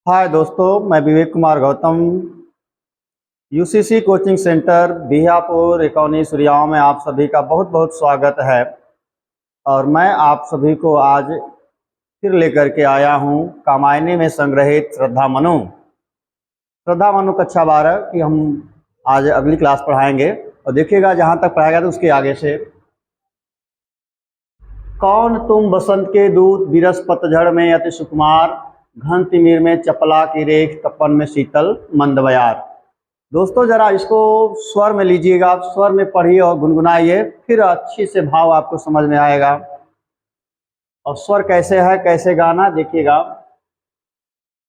हाय दोस्तों, मैं Vivek Kumar Gautam UCC coaching centre Bihapur इकॉनी सुरियाओं में आप सभी का बहुत बहुत स्वागत है। और मैं आप सभी को आज फिर लेकर के आया हूं कामायनी में संग्रहित श्रद्धा मनु कक्षा 12 की हम आज अगली क्लास पढ़ाएंगे। और देखिएगा, जहां तक पढ़ाया गया था उसके आगे से, कौन तुम बसंत के दूत, विरस पतझड़ में अति सुकुमार, घन तिमिर में चपला की रेख, तपन में शीतल मंद बयार। दोस्तों जरा इसको स्वर में लीजिएगा, आप स्वर में पढ़िए और गुनगुनाइए, फिर अच्छी से भाव आपको समझ में आएगा। और स्वर कैसे है, कैसे गाना, देखिएगा।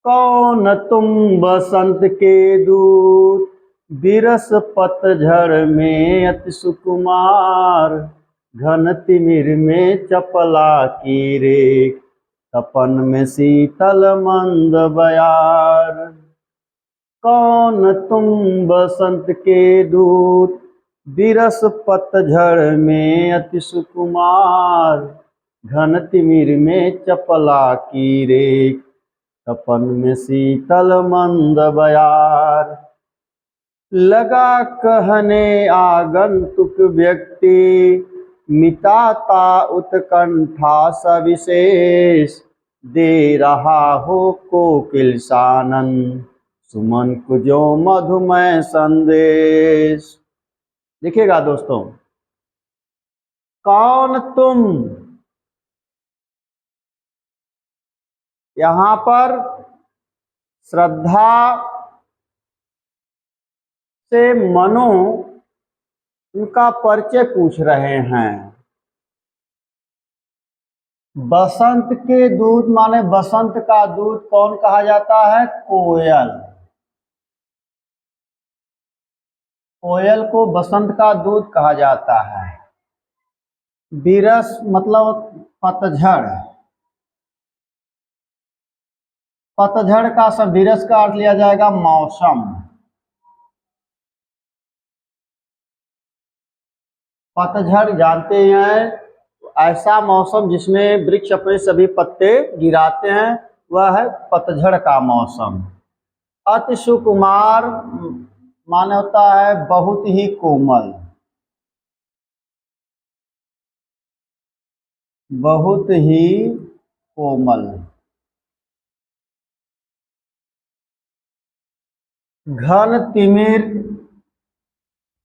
कौन तुम बसंत के दूत, विरस पतझड़ में अति सुकुमार, घन तिमिर में चपला की रेख, तपन में शीतल मंद बयार। कौन तुम बसंत के दूत, विरस पतझड़ में अति सुकुमार, घन तिमिर में चपला की रेख, तपन में शीतल मंद बयार। लगा कहने आगंतुक व्यक्ति, मिटाता उत्कंठा सविशेष, दे रहा हो कोकिल सानन, सुमन कुजो मधुमय संदेश। देखिएगा दोस्तों, कौन तुम, यहां पर श्रद्धा से मनु उनका परिचय पूछ रहे हैं। बसंत के दूत माने बसंत का दूत कौन कहा जाता है? कोयल। कोयल को बसंत का दूत कहा जाता है। विरस मतलब पतझड़, पतझड़ का सब विरस का अर्थ लिया जाएगा मौसम। पतझड़ जानते हैं, ऐसा मौसम जिसमें वृक्ष अपने सभी पत्ते गिराते हैं, वह है पतझड़ का मौसम। अति सुकुमार माने होता है बहुत ही कोमल, बहुत ही कोमल। घन तिमिर,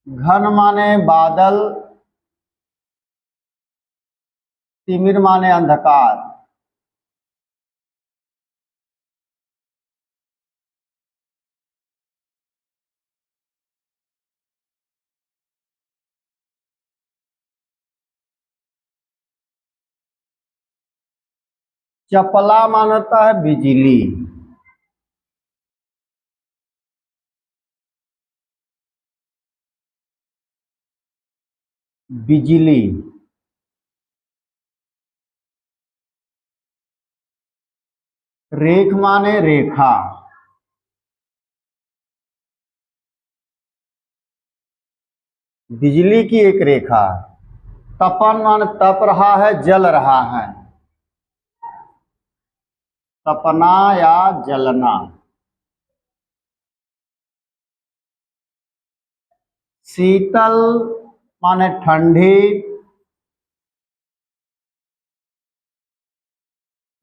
घन माने बादल, तिमिर माने अंधकार। चपला मानता है बिजली। बिजली। रेख माने रेखा। बिजली की एक रेखा। तपन माने तप रहा है, जल रहा है। तपना या जलना। शीतल माने ठंडी।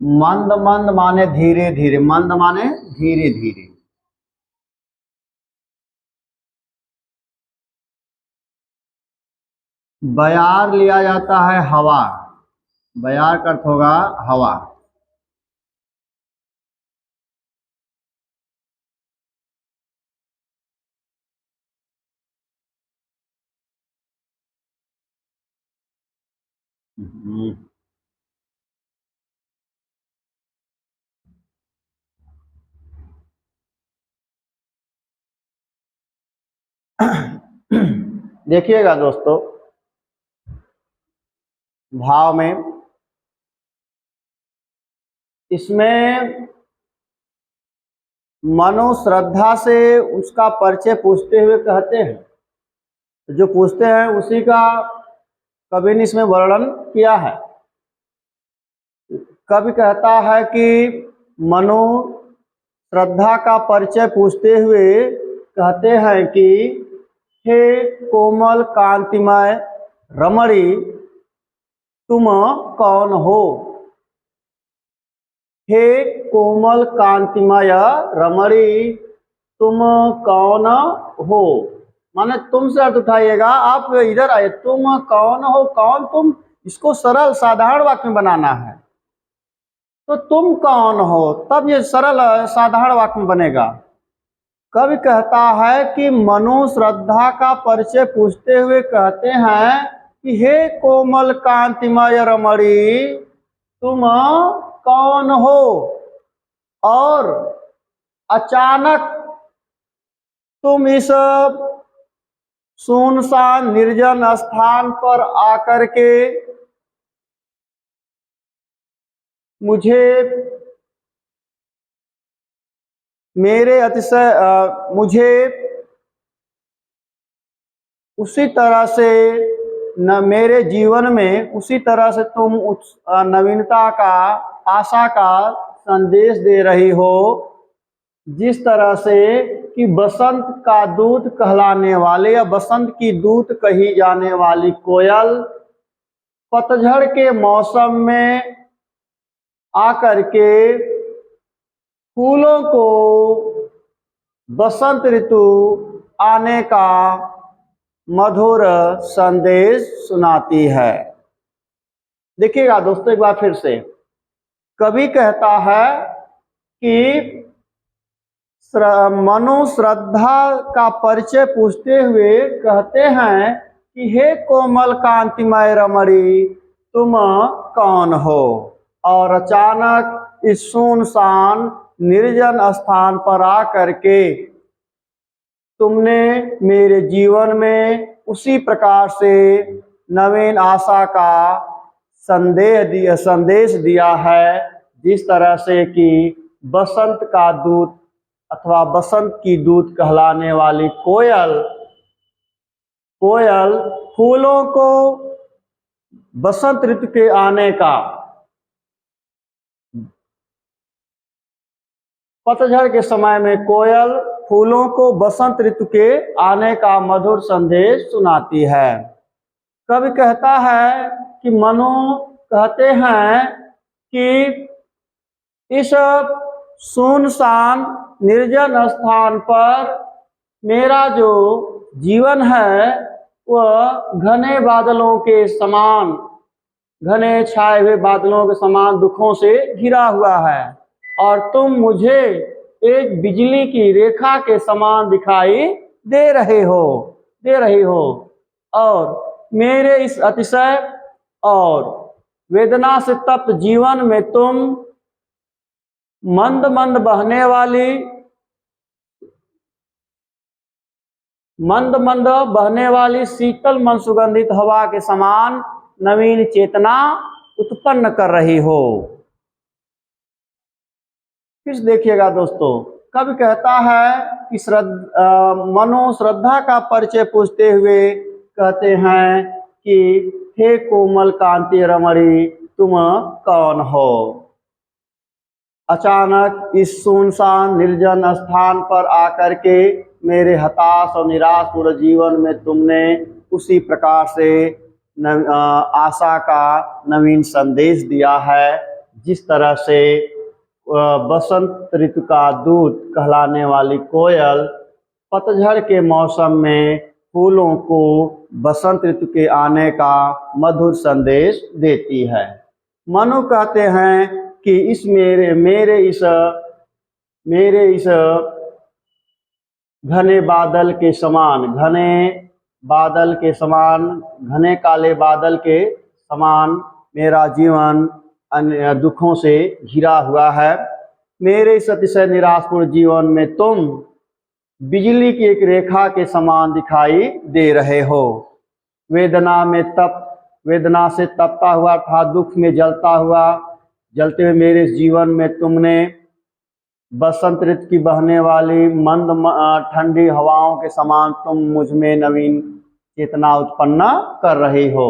मंद मंद माने धीरे धीरे, मंद माने धीरे धीरे। बयार लिया जाता है हवा। बयार का अर्थ होगा हवा। देखिएगा दोस्तों, भाव में इसमें मनु श्रद्धा से उसका परिचय पूछते हुए कहते हैं, जो पूछते हैं उसी का कवि ने इसमें वर्णन किया है। कवि कहता है कि मनु श्रद्धा का परिचय पूछते हुए कहते हैं कि हे कोमल कांतिमय रमणी, तुम कौन हो। हे कोमल कांतिमय रमणी, तुम कौन हो, माने तुम से अर्थ उठाइएगा, आप इधर आए, तुम कौन हो, कौन तुम, इसको सरल साधारण वाक्य में बनाना है। तो तुम कौन हो, तब ये सरल साधारण वाक्य में बनेगा। कवि कहता है कि मनु श्रद्धा का परिचय पूछते हुए कहते हैं कि हे कोमल कांतिमय रमणी, तुम कौन हो। और अचानक तुम इस सुनसान निर्जन स्थान पर आकर के मुझे उसी तरह से न मेरे जीवन में उसी तरह से तुम नवीनता का, आशा का संदेश दे रही हो, जिस तरह से कि बसंत का दूत कहलाने वाले या बसंत की दूत कही जाने वाली कोयल पतझड़ के मौसम में आकर के फूलों को बसंत ऋतु आने का मधुर संदेश सुनाती है। देखिएगा दोस्तों, एक बार फिर से कवि कहता है कि मनु श्रद्धा का परिचय पूछते हुए कहते हैं कि हे कोमल कांतिमय रमणी, तुम कौन हो। और अचानक इस सुनसान निर्जन स्थान पर आकर के तुमने मेरे जीवन में उसी प्रकार से नवीन आशा का संदेश दिया है, जिस तरह से कि बसंत का दूत अथवा बसंत की दूत कहलाने वाली कोयल फूलों को बसंत ऋतु के आने का, पतझड़ के समय में कोयल फूलों को बसंत ऋतु के आने का मधुर संदेश सुनाती है। कवि कहता है कि मनु कहते हैं कि इस सुनसान निर्जन स्थान पर मेरा जो जीवन है वह घने बादलों के समान, घने छाए हुए बादलों के समान दुखों से घिरा हुआ है, और तुम मुझे एक बिजली की रेखा के समान दिखाई दे रही हो। और मेरे इस अतिशय और वेदना से तप्त जीवन में तुम मंद मंद बहने वाली शीतल मन सुगंधित हवा के समान नवीन चेतना उत्पन्न कर रही हो। फिर देखिएगा दोस्तों, कवि कहता है कि मनु श्रद्धा का परिचय पूछते हुए कहते हैं कि हे कोमल कांति रमणी, तुम कौन हो। अचानक इस सुनसान निर्जन स्थान पर आकर के मेरे हताश और निराशपूर्ण जीवन में तुमने उसी प्रकार से आशा का नवीन संदेश दिया है, जिस तरह से बसंत ऋतु का दूत कहलाने वाली कोयल पतझड़ के मौसम में फूलों को बसंत ऋतु के आने का मधुर संदेश देती है। मनु कहते हैं कि इस मेरे इस घने काले बादल के समान मेरा जीवन दुखों से घिरा हुआ है। मेरे इस अतिशय निराशपूर्ण जीवन में तुम बिजली की एक रेखा के समान दिखाई दे रहे हो। वेदना से तपता हुआ था, दुख में जलते हुए मेरे जीवन में तुमने बसंत ऋतु की बहने वाली मंद ठंडी हवाओं के समान तुम मुझ में नवीन चेतना उत्पन्न कर रही हो।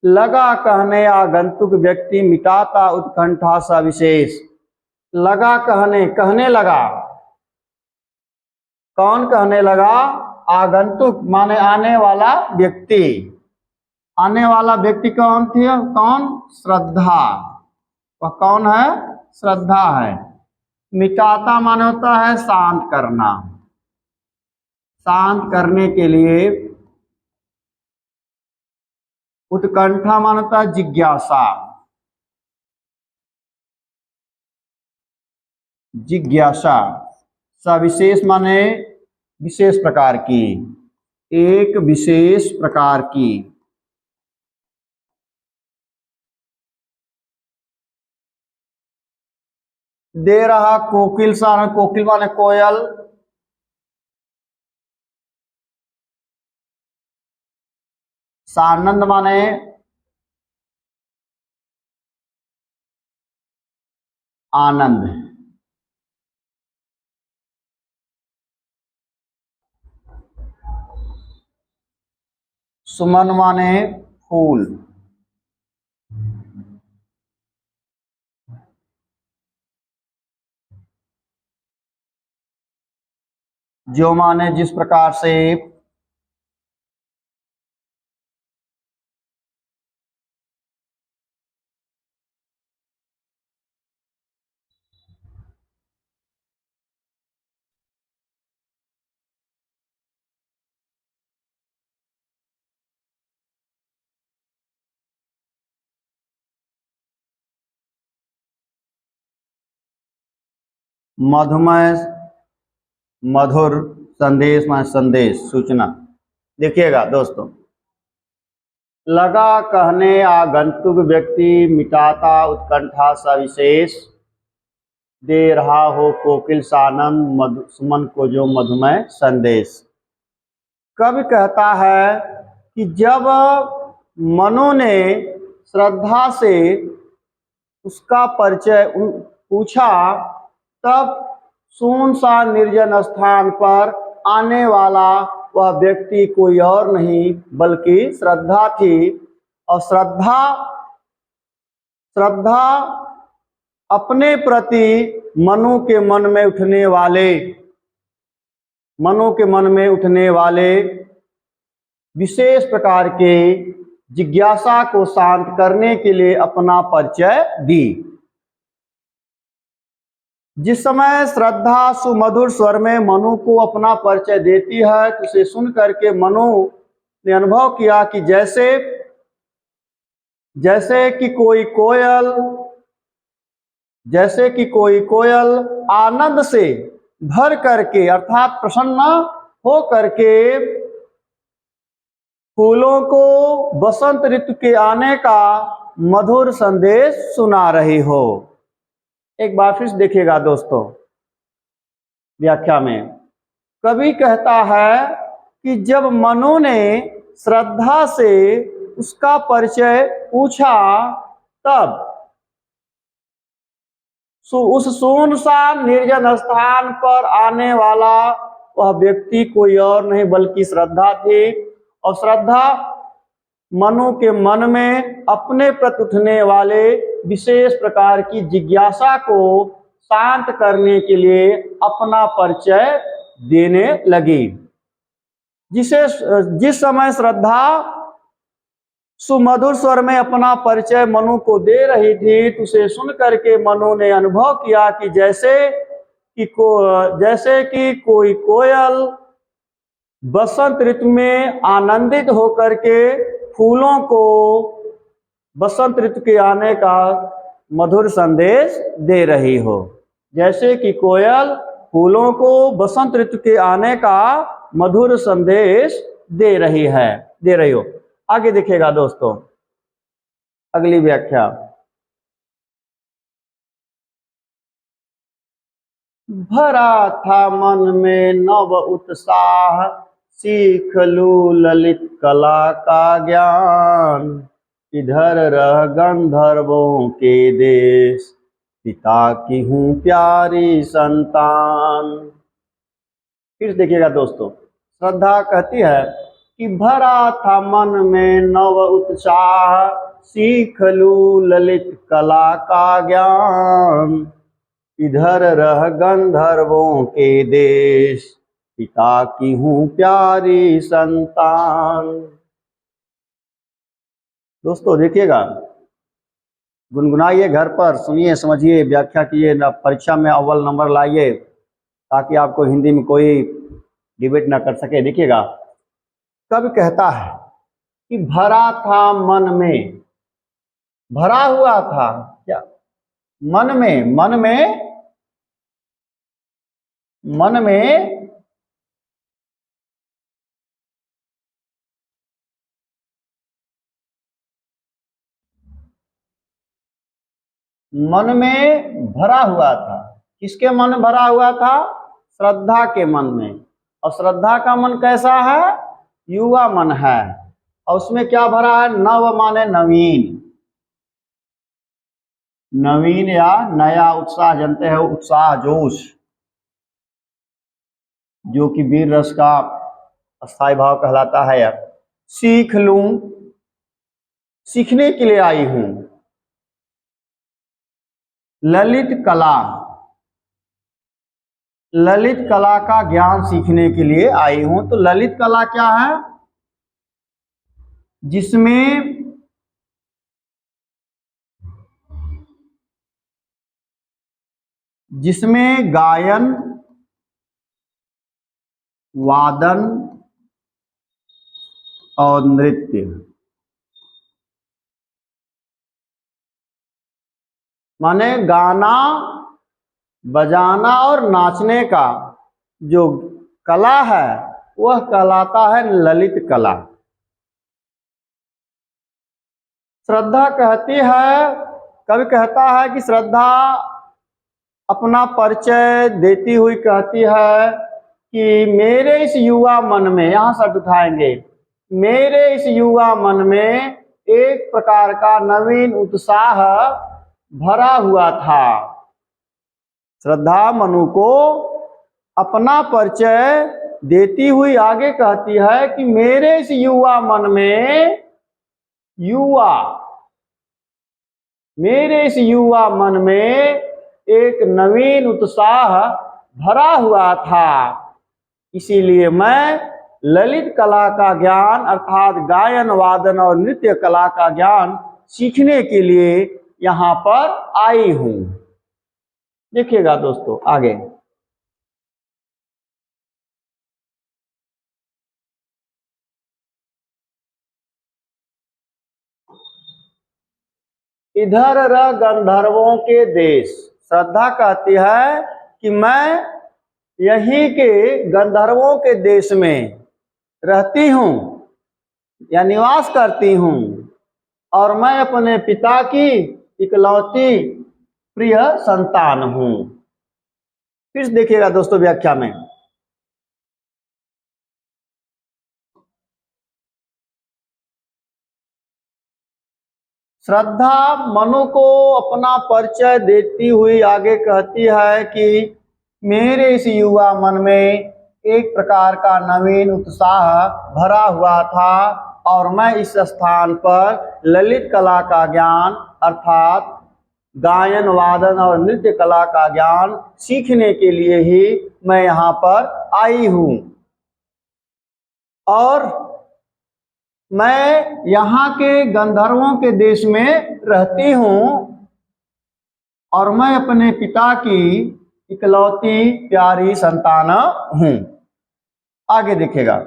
लगा कहने आगंतुक व्यक्ति मिटाता उत्कंठा सा विशेष, लगा कहने, कहने लगा। कौन कहने लगा? आगंतुक माने आने वाला व्यक्ति। आने वाला व्यक्ति कौन थी? कौन? श्रद्धा। वह कौन है? श्रद्धा है। मिटाता माने होता है शांत करना। शांत करने के लिए उत्कंठा माने होता है जिज्ञासा। जिज्ञासा। सविशेष माने विशेष प्रकार की, एक विशेष प्रकार की। दे रहा कोकिल सा, कोकिल माने कोयल। सानंद माने आनंद। सुमन माने फूल। जो माने जिस प्रकार से। मधुमय, मधुर। संदेश माने संदेश, सूचना। देखिएगा दोस्तों, लगा कहने आगंतुक व्यक्ति, मिटाता उत्कंठा सविशेष, दे रहा हो कोकिल सानंद, सुमन को जो मधुमय संदेश। कवि कहता है कि जब मनु ने श्रद्धा से उसका परिचय पूछा, तब सुनसान निर्जन स्थान पर आने वाला वह व्यक्ति कोई और नहीं बल्कि श्रद्धा थी। और श्रद्धा अपने प्रति मनु के मन में उठने वाले विशेष प्रकार के जिज्ञासा को शांत करने के लिए अपना परिचय दी। जिस समय श्रद्धा सुमधुर स्वर में मनु को अपना परिचय देती है, तो उसे सुन करके मनु ने अनुभव किया कि जैसे कि कोई कोयल आनंद से भर करके अर्थात प्रसन्न हो करके फूलों को बसंत ऋतु के आने का मधुर संदेश सुना रही हो। एक बार फिर देखिएगा दोस्तों, व्याख्या में कवि कहता है कि जब मनु ने श्रद्धा से उसका परिचय पूछा, तब उस सुनसान निर्जन स्थान पर आने वाला वह व्यक्ति कोई और नहीं बल्कि श्रद्धा थी। और श्रद्धा मनु के मन में अपने प्रति उठने वाले विशेष प्रकार की जिज्ञासा को शांत करने के लिए अपना परिचय देने लगी। जिस समय श्रद्धा सुमधुर स्वर में अपना परिचय मनु को दे रही थी, तो उसे सुन करके मनु ने अनुभव किया कि जैसे कि कोई कोयल बसंत ऋतु में आनंदित होकर के फूलों को बसंत ऋतु के आने का मधुर संदेश दे रही हो। जैसे कि कोयल फूलों को बसंत ऋतु के आने का मधुर संदेश दे रही हो। आगे देखिएगा दोस्तों, अगली व्याख्या। भरा था मन में नव उत्साह, सीख लूं ललित कला का ज्ञान, इधर रह गंधर्वों के देश, पिता की हूँ प्यारी संतान। फिर देखिएगा दोस्तों, श्रद्धा कहती है कि भरा था मन में नव उत्साह, सीख लूं ललित कला का ज्ञान, इधर रह गंधर्वों के देश, पिता की हूँ प्यारी संतान। दोस्तों देखिएगा, गुनगुनाइए, घर पर सुनिए, समझिए, व्याख्या कीजिए, परीक्षा में अव्वल नंबर लाइए, ताकि आपको हिंदी में कोई डिबेट ना कर सके। देखिएगा, कवि कहता है कि भरा था मन में, भरा हुआ था क्या? मन में, मन में, मन में मन में भरा हुआ था। किसके मन भरा हुआ था? श्रद्धा के मन में। और श्रद्धा का मन कैसा है? युवा मन है। और उसमें क्या भरा है? नव माने नवीन, नवीन या नया उत्साह, जानते हैं उत्साह, जोश, जो कि वीर रस का अस्थाई भाव कहलाता है। यार सीख लूं, सीखने के लिए आई हूं। ललित कला, ललित कला का ज्ञान सीखने के लिए आई हूं। तो ललित कला क्या है? जिसमें जिसमें गायन, वादन और नृत्य, माने गाना, बजाना और नाचने का जो कला है, वह कहलाता है ललित कला। श्रद्धा कहती है, कवि कहता है कि श्रद्धा अपना परिचय देती हुई कहती है कि मेरे इस युवा मन में, यहां शब्द उठाएंगे, मेरे इस युवा मन में एक प्रकार का नवीन उत्साह भरा हुआ था। श्रद्धा मनु को अपना परिचय देती हुई आगे कहती है कि मेरे इस युवा मन में, युवा, मेरे इस युवा मन में एक नवीन उत्साह भरा हुआ था। इसीलिए मैं ललित कला का ज्ञान अर्थात गायन, वादन और नृत्य कला का ज्ञान सीखने के लिए यहाँ पर आई हूं। देखिएगा दोस्तों आगे, इधर रह गंधर्वों के देश। श्रद्धा कहती है कि मैं यहीं के गंधर्वों के देश में रहती हूँ या निवास करती हूँ, और मैं अपने पिता की इकलौती प्रिय संतान हूँ। फिर देखिएगा दोस्तों व्याख्या में, श्रद्धा मनु को अपना परिचय देती हुई आगे कहती है कि मेरे इस युवा मन में एक प्रकार का नवीन उत्साह भरा हुआ था, और मैं इस स्थान पर ललित कला का ज्ञान अर्थात गायन, वादन और नृत्य कला का ज्ञान सीखने के लिए ही मैं यहाँ पर आई हूँ। और मैं यहाँ के गंधर्वों के देश में रहती हूँ, और मैं अपने पिता की इकलौती प्यारी संतान हूँ। आगे देखिएगा,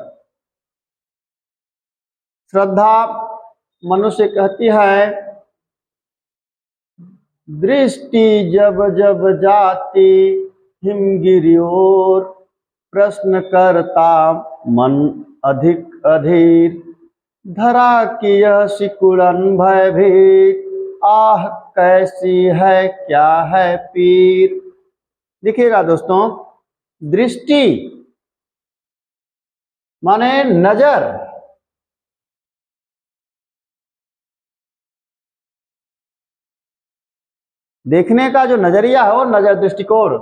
श्रद्धा मनुष्य कहती है, दृष्टि जब जब जाती हिमगिरी ओर, प्रश्न करता मन अधिक अधीर, धरा की यह सिकुड़न भयभीत, आह कैसी है क्या है पीर। देखिएगा दोस्तों, दृष्टि माने नजर, देखने का जो नजरिया है वो नजर, दृष्टिकोण।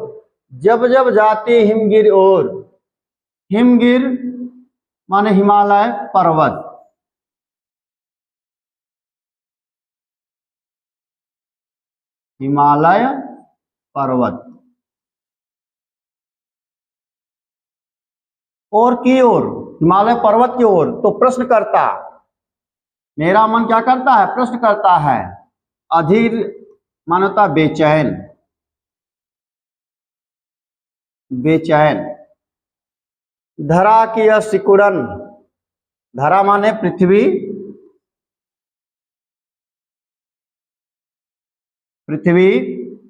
जब जब जाती हिमगिर ओर, हिमगिर माने हिमालय पर्वत, हिमालय पर्वत। और की ओर, हिमालय पर्वत की ओर। तो प्रश्नकर्ता, मेरा मन क्या करता है? प्रश्न करता है। अधीर मानवता बेचैन, बेचैन। धरा की यह सिकुड़न, धरा माने पृथ्वी, पृथ्वी।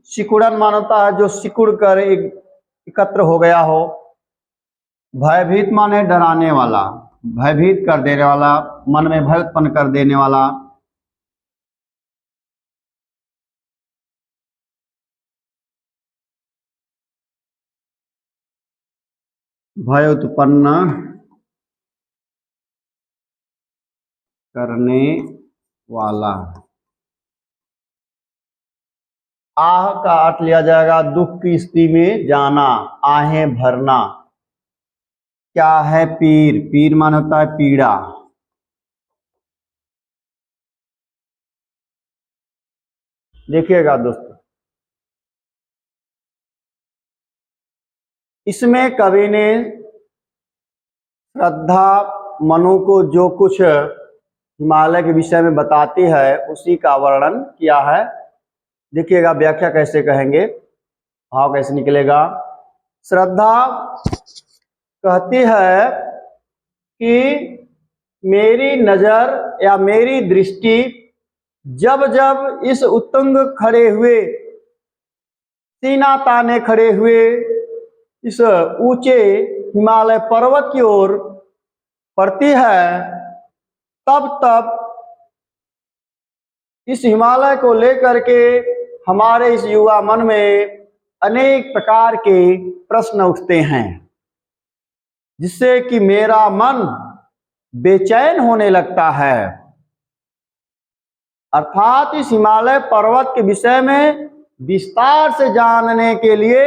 सिकुड़न मानवता है जो सिकुड़ कर एकत्र हो गया हो। भयभीत माने डराने वाला, भयभीत कर देने वाला, मन में भय उत्पन्न कर देने वाला। भय उत्पन्न करने वाला। आह का अर्थ लिया जाएगा दुख की स्थिति में जाना, आहें भरना। क्या है पीर? पीर मान होता है पीड़ा। देखिएगा दोस्तों, इसमें कवि ने श्रद्धा मनु को जो कुछ हिमालय के विषय में बताती है उसी का वर्णन किया है। देखिएगा व्याख्या कैसे कहेंगे, भाव कैसे निकलेगा। श्रद्धा कहती है कि मेरी नजर या मेरी दृष्टि जब जब इस उत्तुंग खड़े हुए, सीना ताने खड़े हुए इस ऊंचे हिमालय पर्वत की ओर पड़ती है, तब तब इस हिमालय को लेकर के हमारे इस युवा मन में अनेक प्रकार के प्रश्न उठते हैं, जिससे कि मेरा मन बेचैन होने लगता है। अर्थात इस हिमालय पर्वत के विषय में विस्तार से जानने के लिए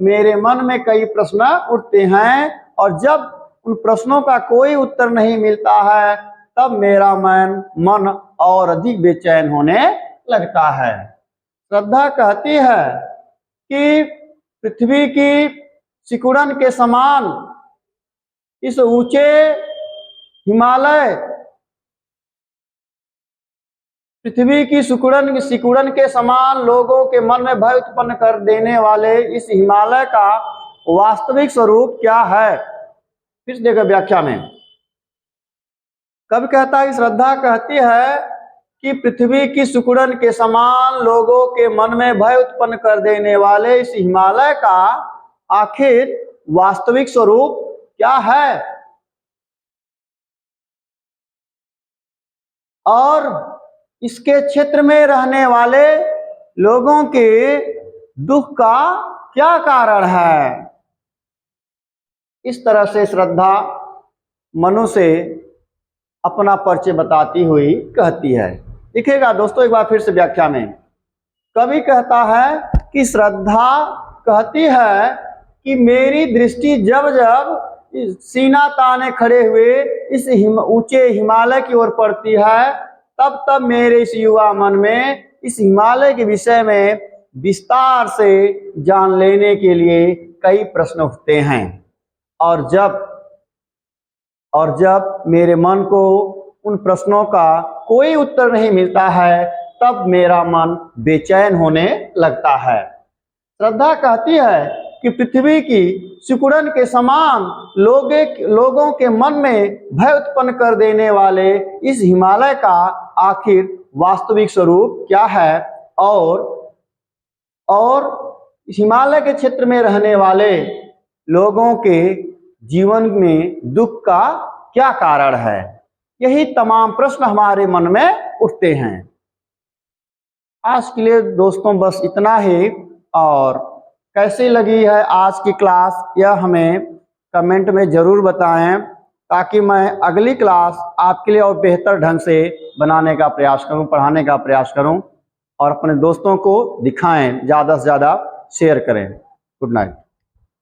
मेरे मन में कई प्रश्न उठते हैं, और जब उन प्रश्नों का कोई उत्तर नहीं मिलता है तब मेरा मन और अधिक बेचैन होने लगता है। श्रद्धा कहती है कि पृथ्वी की सिकुड़न के समान इस ऊंचे हिमालय, पृथ्वी की सिकुड़न के समान लोगों के मन में भय उत्पन्न कर देने वाले इस हिमालय का वास्तविक स्वरूप क्या है? फिर देखो व्याख्या में कब कहता है, श्रद्धा कहती है कि पृथ्वी की सिकुड़न के समान लोगों के मन में भय उत्पन्न कर देने वाले इस हिमालय का आखिर वास्तविक स्वरूप क्या है, और इसके क्षेत्र में रहने वाले लोगों के दुख का क्या कारण है। इस तरह से श्रद्धा मनु से अपना परिचय बताती हुई कहती है। देखिएगा दोस्तों एक बार फिर से व्याख्या में कवि कहता है कि श्रद्धा कहती है कि मेरी दृष्टि जब जब सीना ताने खड़े हुए इस ऊंचे हिमालय की ओर पड़ती है, तब तब मेरे इस युवा मन में इस हिमालय के विषय में विस्तार से जान लेने के लिए कई प्रश्न उठते हैं, और जब मेरे मन को उन प्रश्नों का कोई उत्तर नहीं मिलता है तब मेरा मन बेचैन होने लगता है। श्रद्धा कहती है कि पृथ्वी की सिकुड़न के समान लोगों के मन में भय उत्पन्न कर देने वाले इस हिमालय का आखिर वास्तविक स्वरूप क्या है, और हिमालय के क्षेत्र में रहने वाले लोगों के जीवन में दुख का क्या कारण है। यही तमाम प्रश्न हमारे मन में उठते हैं। आज के लिए दोस्तों बस इतना ही, और कैसी लगी है आज की क्लास यह हमें कमेंट में ज़रूर बताएं, ताकि मैं अगली क्लास आपके लिए और बेहतर ढंग से बनाने का प्रयास करूं, पढ़ाने का प्रयास करूं, और अपने दोस्तों को दिखाएं, ज़्यादा से ज़्यादा शेयर करें। Good night.